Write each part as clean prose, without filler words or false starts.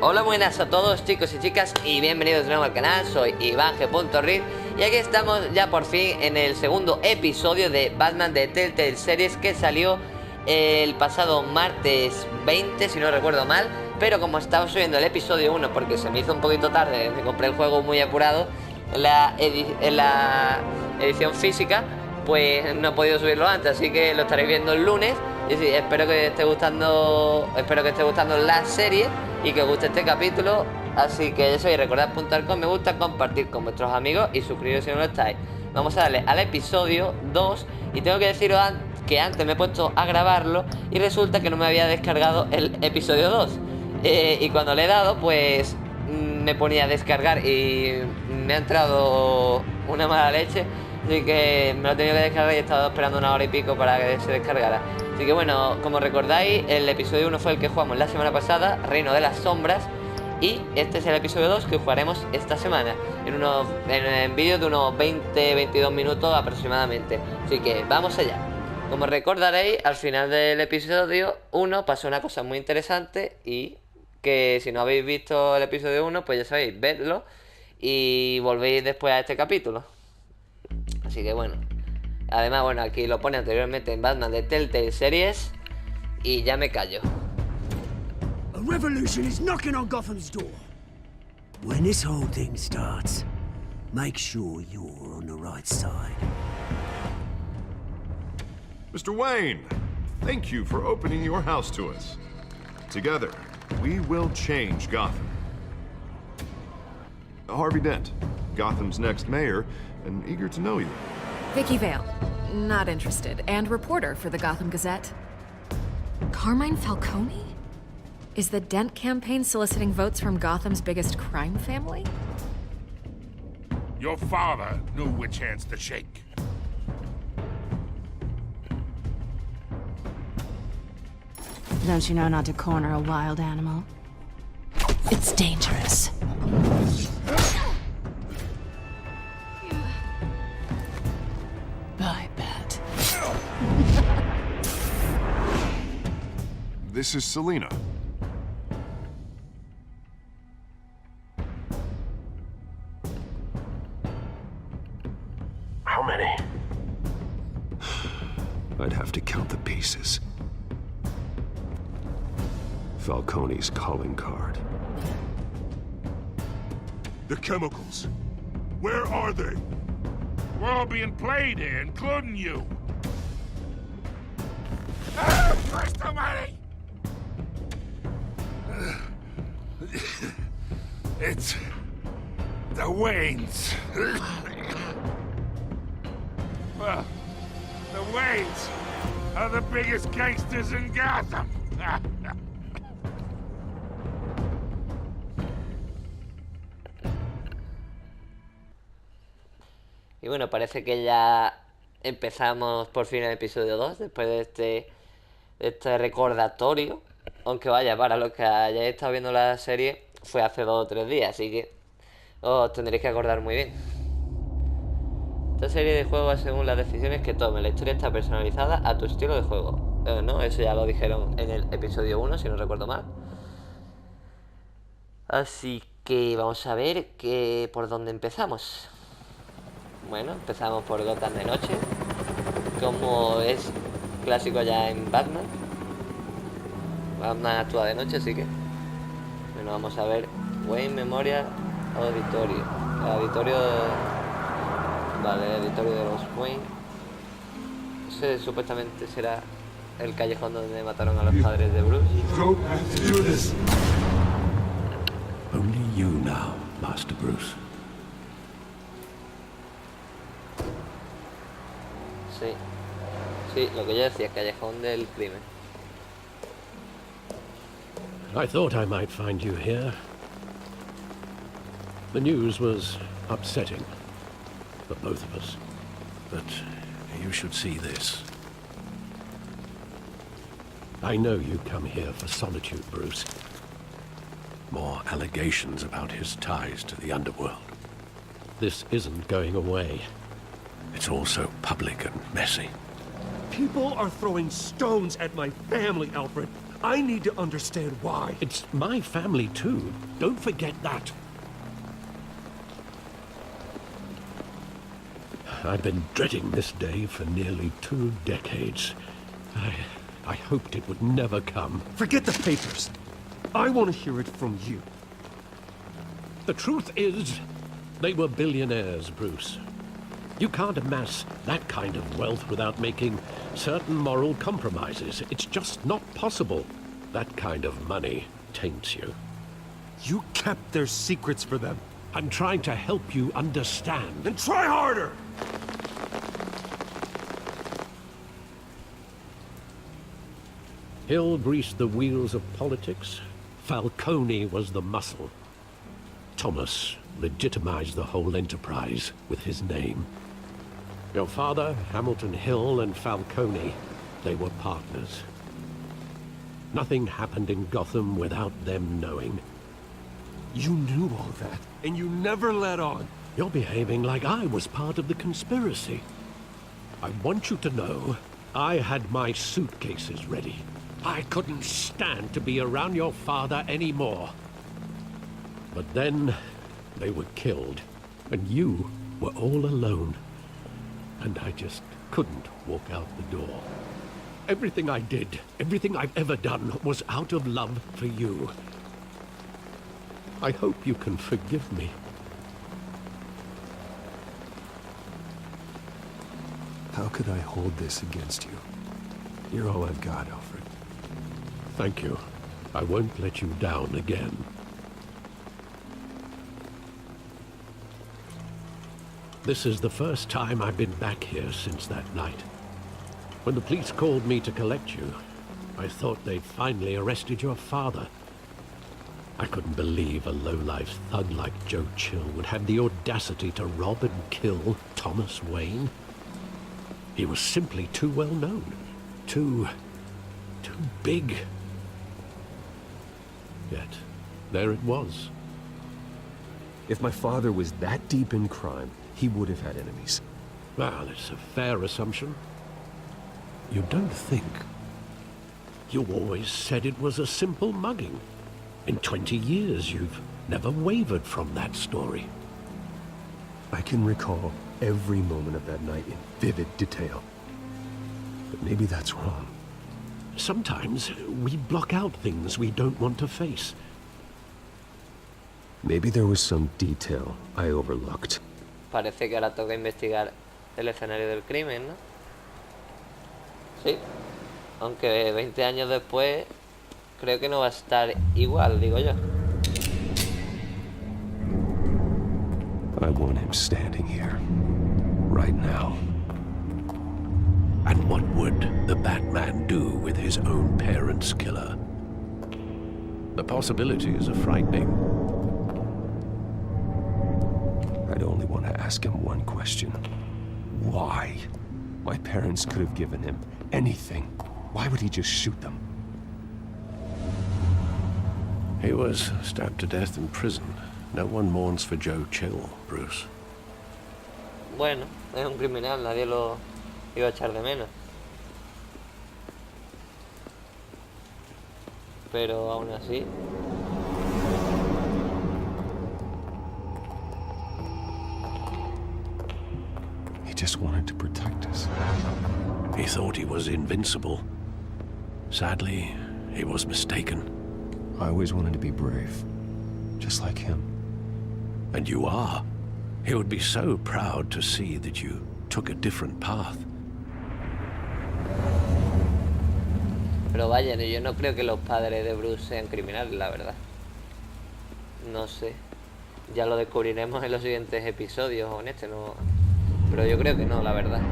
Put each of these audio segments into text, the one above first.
Hola, buenas a todos chicos y chicas y bienvenidos de nuevo al canal. Soy Iván.G.Rid y aquí estamos ya por fin en el segundo episodio de Batman The Telltale Series, que salió el pasado martes 20, si no recuerdo mal. Pero como estaba subiendo el episodio 1 porque se me hizo un poquito tarde, me compré el juego muy apurado en la edición física, pues no he podido subirlo antes, así que lo estaréis viendo el lunes. Y sí, espero que esté gustando la serie y que os guste este capítulo. Así que eso, y recordad puntuar con me gusta, compartir con vuestros amigos y suscribiros si no lo estáis. Vamos a darle al episodio 2 y tengo que deciros que antes me he puesto a grabarlo y resulta que no me había descargado el episodio 2. Y cuando le he dado, pues me ponía a descargar y me ha entrado una mala leche. Así que me lo he tenido que descargar y he estado esperando una hora y pico para que se descargara. Así que bueno, como recordáis, el episodio 1 fue el que jugamos la semana pasada, Reino de las Sombras. Y este es el episodio 2 que jugaremos esta semana, en vídeos de unos 20-22 minutos aproximadamente. Así que vamos allá. Como recordaréis, al final del episodio 1 pasó una cosa muy interesante, y que si no habéis visto el episodio 1, pues ya sabéis, vedlo y volvéis después a este capítulo. Así que bueno, además, bueno, aquí lo pone anteriormente en Batman The Telltale Series. Y ya me callo. A revolution is knocking on Gotham's door. When this whole thing starts, make sure you're on the right side. Mr. Wayne, thank you for opening your house to us. Together, we will change Gotham. Harvey Dent, Gotham's next mayor, and eager to know you. Vicky Vale, not interested, and reporter for the Gotham Gazette. Carmine Falcone? Is the Dent campaign soliciting votes from Gotham's biggest crime family? Your father knew which hands to shake. Don't you know not to corner a wild animal? It's dangerous. Bye, Bat. This is Selina. How many? I'd have to count the pieces. Falcone's calling card. The chemicals. Where are they? We're all being played here, including you. Christ almighty! It's the Waynes. Well, the Waynes are the biggest gangsters in Gotham. Y bueno, parece que ya empezamos por fin el episodio 2 después de este recordatorio. Aunque vaya, para los que hayáis estado viendo la serie, fue hace 2 o 3 días, así que os tendréis que acordar muy bien. Esta serie de juegos es según las decisiones que tomes. La historia está personalizada a tu estilo de juego. No, eso ya lo dijeron en el episodio 1, si no recuerdo mal. Así que vamos a ver por dónde empezamos. Bueno, empezamos por Gotham de noche, como es clásico ya en Batman. Batman actúa de noche, así que bueno, vamos a ver. Wayne Memorial Auditorio. Vale, el auditorio de los Wayne. Ese supuestamente será el callejón donde mataron a los padres de Bruce. Only you now, Master Bruce. Sí, lo que yo decía, callejón del crimen. I thought I might find you here. The news was upsetting for both of us. But you should see this. I know you come here for solitude, Bruce. More allegations about his ties to the underworld. This isn't going away. It's all so public and messy. People are throwing stones at my family, Alfred. I need to understand why. It's my family too. Don't forget that. I've been dreading this day for nearly 2 decades. I hoped it would never come. Forget the papers. I want to hear it from you. The truth is, they were billionaires, Bruce. You can't amass that kind of wealth without making certain moral compromises. It's just not possible. That kind of money taints you. You kept their secrets for them. I'm trying to help you understand. Then try harder! Hill greased the wheels of politics. Falcone was the muscle. Thomas legitimized the whole enterprise with his name. Your father, Hamilton Hill, and Falcone, they were partners. Nothing happened in Gotham without them knowing. You knew all that, and you never let on. You're behaving like I was part of the conspiracy. I want you to know I had my suitcases ready. I couldn't stand to be around your father anymore. But then they were killed, and you were all alone. And I just couldn't walk out the door. Everything I did, everything I've ever done, was out of love for you. I hope you can forgive me. How could I hold this against you? You're all I've got, Alfred. Thank you. I won't let you down again. This is the first time I've been back here since that night. When the police called me to collect you, I thought they'd finally arrested your father. I couldn't believe a low-life thug like Joe Chill would have the audacity to rob and kill Thomas Wayne. He was simply too well known. Too big. Yet, there it was. If my father was that deep in crime, he would have had enemies. Well, it's a fair assumption. You don't think. You always said it was a simple mugging. In 20 years, you've never wavered from that story. I can recall every moment of that night in vivid detail. But maybe that's wrong. Sometimes we block out things we don't want to face. Maybe there was some detail I overlooked. Parece que ahora toca investigar el escenario del crimen, ¿no? Sí. Aunque 20 años después, creo que no va a estar igual, digo yo. I want him standing here, right now. And what would the Batman do with his own parents' killer? The possibilities are frightening. I'd only want to ask him one question. Why? My parents could have given him anything. Why would he just shoot them? He was stabbed to death in prison. No one mourns for Joe Chill, Bruce. Bueno, es un criminal, nadie lo iba a echar de menos. Pero aún así... He just wanted to protect us. He thought he was invincible. Sadly, he was mistaken. I always wanted to be brave, just like him. And you are. He would be so proud to see that you took a different path. Pero vaya, yo no creo que los padres de Bruce sean criminales, la verdad. No sé. Ya lo descubriremos en los siguientes episodios o en este, no. Pero yo creo que no, la verdad.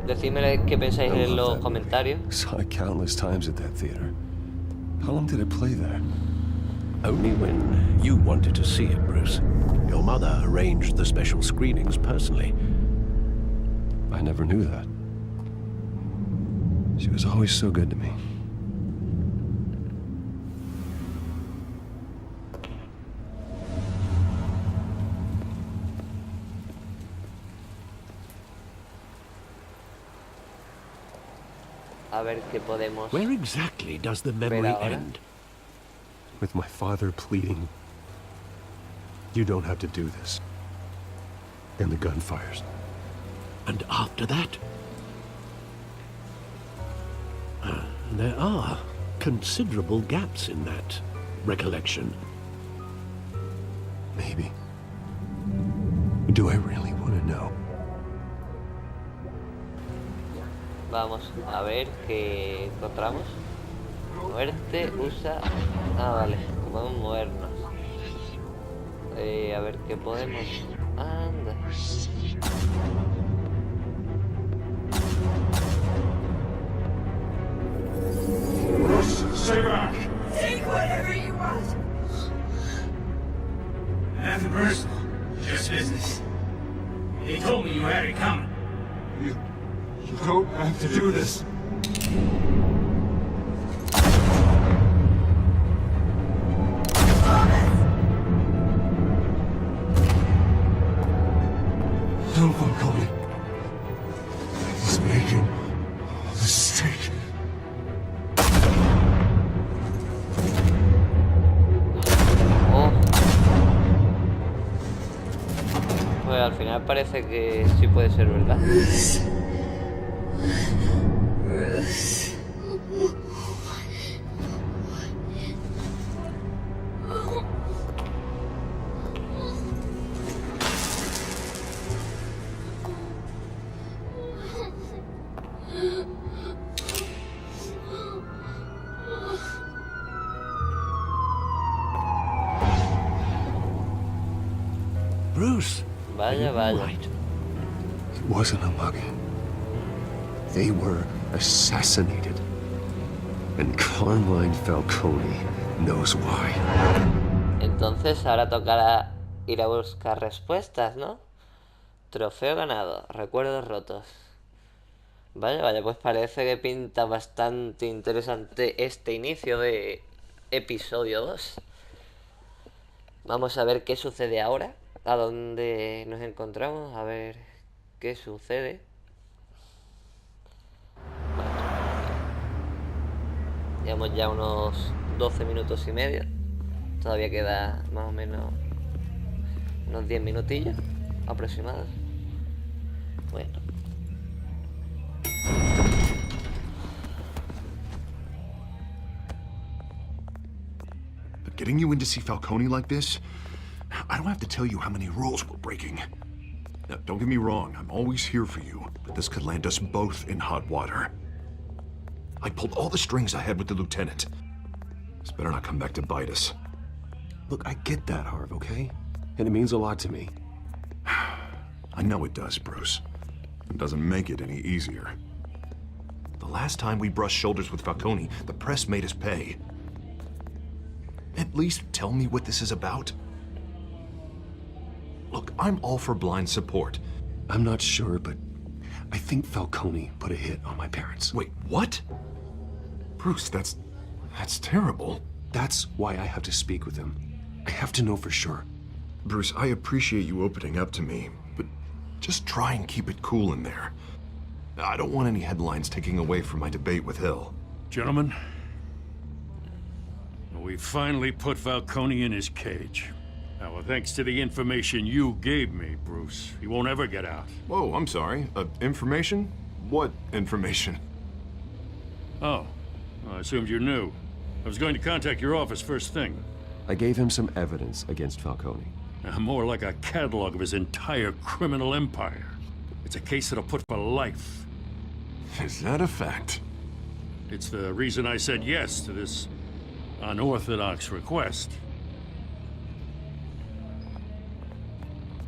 Decidme qué pensáis en los comentarios. Saw it countless times at that theater. How long did it play there? Only when you wanted to see it, Bruce. Your mother arranged the special screenings personally. I never knew that. She was always so good to me. A a ver qué podemos Where exactly does the memory ver ahora. end? With my father pleading, "You don't have to do this." And the gun fires. And after that? There are considerable gaps in that recollection. Maybe. Do I really want to know? Vamos a ver qué encontramos. Moverte, usa... Ah, vale, podemos movernos. A ver qué podemos... Anda. Stay back! Take whatever you want. Nothing personal, just business. They told me you had it coming. You don't have to do this. Don't call me. I was making a mistake. Oh. Pues al final parece que sí puede ser verdad. Bruce, Vaya, vaya. right. It wasn't a mugging. They were assassinated. And Carmine Falcone knows why. Entonces ahora tocará ir a buscar respuestas, ¿no? Trofeo ganado, recuerdos rotos. Vaya, vaya, pues parece que pinta bastante interesante este inicio de episodio 2. Vamos a ver qué sucede ahora. A dónde nos encontramos, a ver qué sucede. Bueno, llevamos ya unos 12 minutos y medio. Todavía queda más o menos unos 10 minutillos aproximados. Bueno. But getting you in to see Falcone like this, I don't have to tell you how many rules we're breaking. Now, don't get me wrong, I'm always here for you, but this could land us both in hot water. I pulled all the strings I had with the lieutenant. This better not come back to bite us. Look, I get that, Harv, okay? And it means a lot to me. I know it does, Bruce. It doesn't make it any easier. The last time we brushed shoulders with Falcone, the press made us pay. At least tell me what this is about. Look, I'm all for blind support. I'm not sure, but I think Falcone put a hit on my parents. Wait, what? Bruce, that's terrible. That's why I have to speak with him. I have to know for sure. Bruce, I appreciate you opening up to me, but just try and keep it cool in there. I don't want any headlines taking away from my debate with Hill. Gentlemen, we finally put Falcone in his cage. Now, well, thanks to the information you gave me, Bruce, he won't ever get out. Whoa, I'm sorry. Information? What information? Oh, I assumed you knew. I was going to contact your office first thing. I gave him some evidence against Falcone. More like a catalog of his entire criminal empire. It's a case that'll put for life. Is that a fact? It's the reason I said yes to this unorthodox request.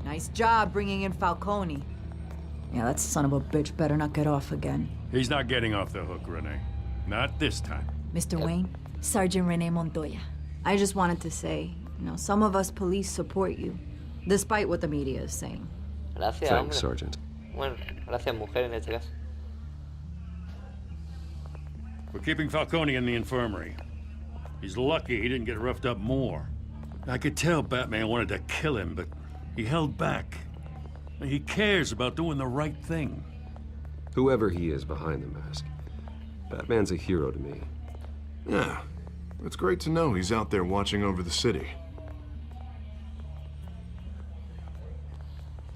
Nice job bringing in Falcone. Yeah, that son of a bitch better not get off again. He's not getting off the hook, Renee. Not this time. Mr. Wayne, Sergeant Renee Montoya. I just wanted to say, some of us police support you, despite what the media is saying. Gracias, Thanks, hombre. Sergeant. Bueno, gracias, mujer, en este caso. We're keeping Falcone in the infirmary. He's lucky he didn't get roughed up more. I could tell Batman wanted to kill him, but he held back. He cares about doing the right thing. Whoever he is behind the mask, Batman's a hero to me. Yeah, it's great to know he's out there watching over the city.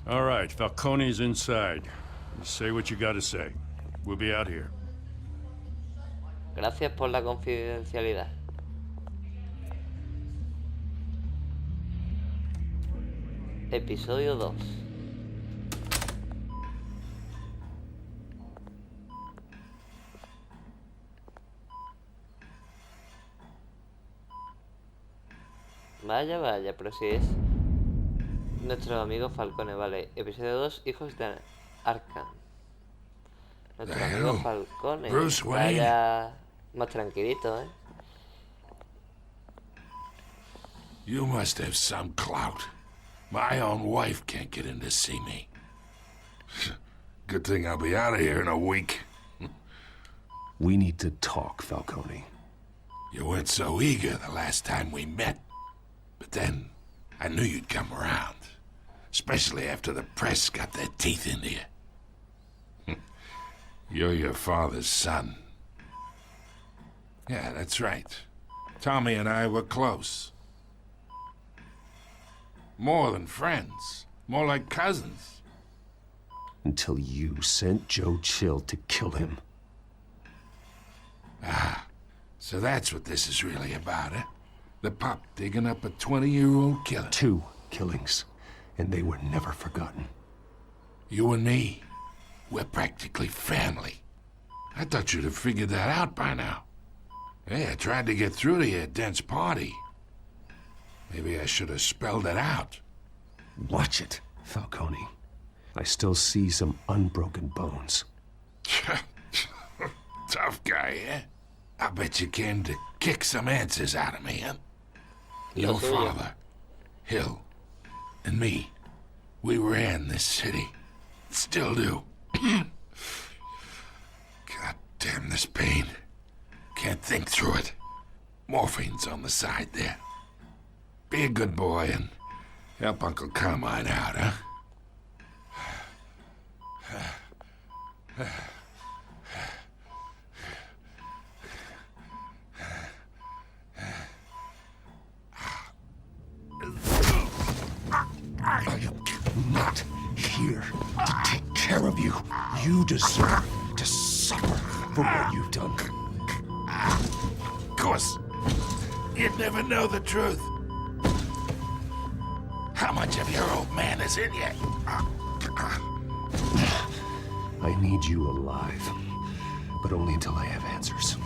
All right, Falcone's inside. You say what you gotta say. We'll be out here. Gracias por la confidencialidad. Episodio 2. Vaya, vaya, pero si es nuestro amigo Falcone, vale. Episodio 2, Hijos de Arkham. Nuestro amigo Falcone. Bruce Wayne. Vaya más tranquilito, ¿eh? You must have some clout. My own wife can't get in to see me. Good thing I'll be out of here in a week. We need to talk, Falcone. You weren't so eager the last time we met. But then, I knew you'd come around. Especially after the press got their teeth into you. You're your father's son. Yeah, that's right. Tommy and I were close. More than friends. More like cousins. Until you sent Joe Chill to kill him. Ah, so that's what this is really about, eh? The pup digging up a 20-year-old killer. 2 killings, and they were never forgotten. You and me, we're practically family. I thought you'd have figured that out by now. Hey, I tried to get through to your dense party. Maybe I should have spelled it out. Watch it, Falcone. I still see some unbroken bones. Tough guy, eh? I bet you came to kick some answers out of me, huh? Your father, Hill, and me, we ran this city. Still do. God damn this pain. Can't think through it. Morphine's on the side there. Be a good boy and help Uncle Carmine out, huh? I am not here to take care of you. You deserve to suffer for what you've done. Of course, you'd never know the truth. How much of your old man is in you? I need you alive, but only until I have answers.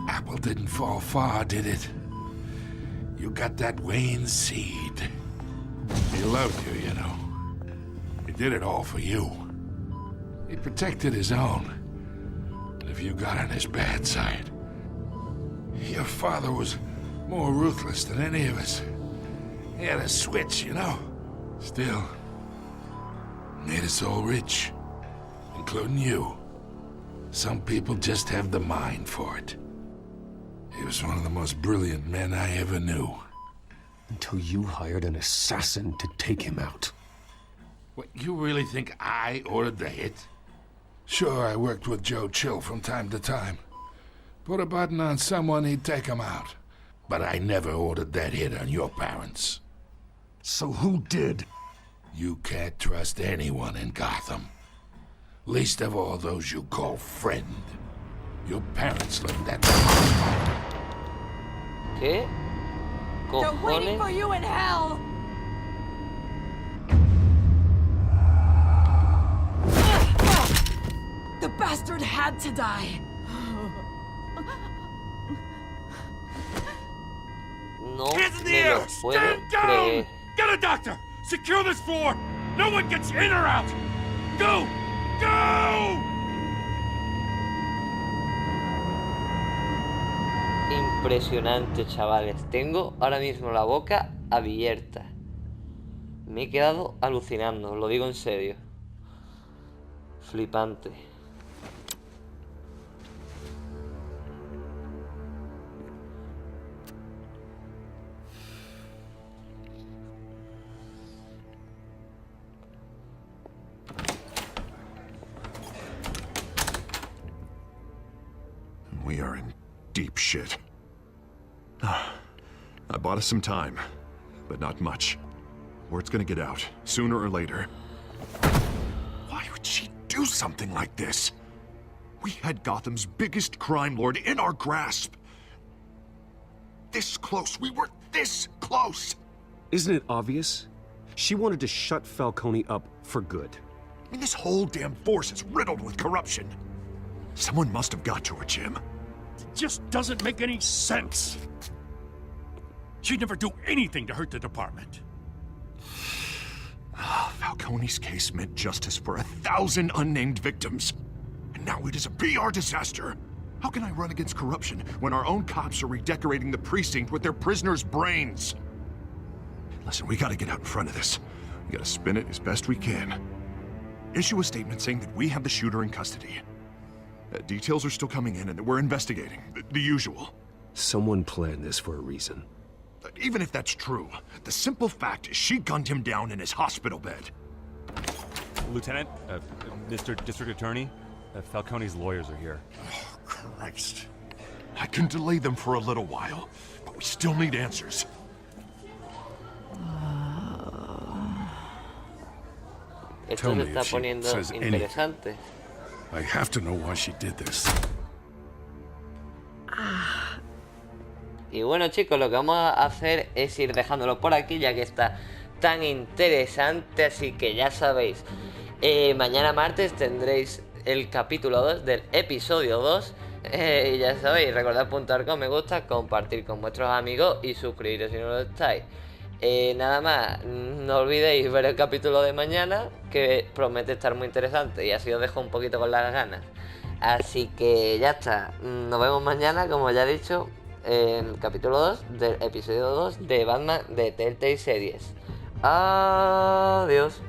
Apple didn't fall far, did it? You got that Wayne seed. He loved you, you know. He did it all for you. He protected his own. And if you got on his bad side, your father was more ruthless than any of us. He had a switch, you know. Still, made us all rich, including you. Some people just have the mind for it. He was one of the most brilliant men I ever knew. Until you hired an assassin to take him out. What, you really think I ordered the hit? Sure, I worked with Joe Chill from time to time. Put a button on someone, he'd take him out. But I never ordered that hit on your parents. So who did? You can't trust anyone in Gotham. Least of all those you call friend. Your parents learned that. ¿Qué? They're waiting for Cojones. you in hell! The bastard had to die. No Hands in the me lo air! puedo Stand down! creer. Get a doctor! Secure this floor! No one gets in or out! Go! Go! Impresionante, chavales. Tengo ahora mismo la boca abierta. Me he quedado alucinando, os lo digo en serio. Flipante. dipshit. I bought us some time, but not much. Word's gonna get out, sooner or later. Why would she do something like this? We had Gotham's biggest crime lord in our grasp. This close, we were this close! Isn't it obvious? She wanted to shut Falcone up for good. I mean, this whole damn force is riddled with corruption. Someone must have got to her, Jim. It just doesn't make any sense. She'd never do anything to hurt the department. Falcone's case meant justice for 1,000 unnamed victims. And now it is a PR disaster. How can I run against corruption when our own cops are redecorating the precinct with their prisoners' brains? Listen, we gotta get out in front of this. We gotta spin it as best we can. Issue a statement saying that we have the shooter in custody. Details are still coming in and that we're investigating. The usual. Someone planned this for a reason. Even if that's true, the simple fact is she gunned him down in his hospital bed. Lieutenant, Mr. District Attorney, Falcone's lawyers are here. Oh, Christ. I can delay them for a little while, but we still need answers. Esto se está poniendo interesante. I have to know why she did this. Y bueno, chicos, lo que vamos a hacer es ir dejándolo por aquí, ya que está tan interesante. Así que ya sabéis, mañana martes tendréis el capítulo 2 del episodio 2. Y ya sabéis, recordad puntuar con me gusta, compartir con vuestros amigos y suscribiros si no lo estáis. Nada más, no olvidéis ver el capítulo de mañana, que promete estar muy interesante y así os dejo un poquito con las ganas. Así que ya está, nos vemos mañana, como ya he dicho, en el capítulo 2 del episodio 2 de Batman The Telltale Series. Adiós.